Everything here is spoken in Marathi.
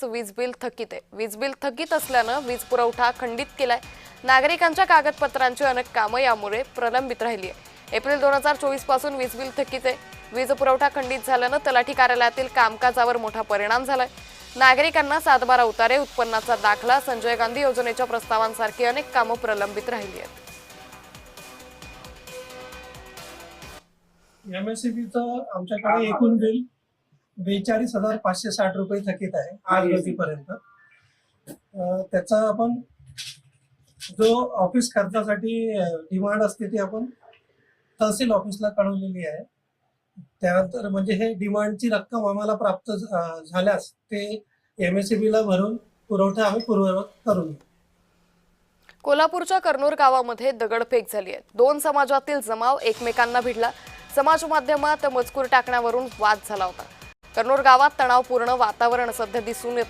वीज बिल थकीत आहे। वीज बिल थकीत असल्यानं वीज पुरवठा खंडित केलाय। नागरिकांच्या कागदपत्रांची अनेक कामं यामुळे प्रलंबित राहिली आहे। एप्रिल 2024 पासून वीज बिल थकीत आहे। वीज पुरवठा खंडित झाल्यानं तलाठी कार्यालयातील कामकाजावर मोठा परिणाम झालाय। नागरिकांना 7/12 उतारे, उत्पन्नाचा दाखला, संजय गांधी योजनेच्या प्रस्तावांसारखी अनेक कामं प्रलंबित राहिली आहेत। एमएससीबीचं आमच्याकडे एकूण बिल 42,560 रुपये थकीत आहे आज रोजीपर्यंत। त्याचा आपण जो ऑफिस खर्चासाठी डिमांड असते ती आपण तहसील ऑफिसला कळवलेली आहे। त्यानंतर म्हणजे हे डिमांडची रक्कम आम्हाला प्राप्त झाल्यास ते एमएससीबीला भरून पुरवठा आम्ही पूर्ववत करून। कोल्हापूरच्या कर्नूर गावामध्ये दगडफेक झाली आहे। दोन समाजातील जमाव एकमेकांना भिडला। समाज माध्यमात मजकूर टाकण्यावरून वाद झाला होता। कर्नूर गावात तणावपूर्ण वातावरण सध्या दिसून येते।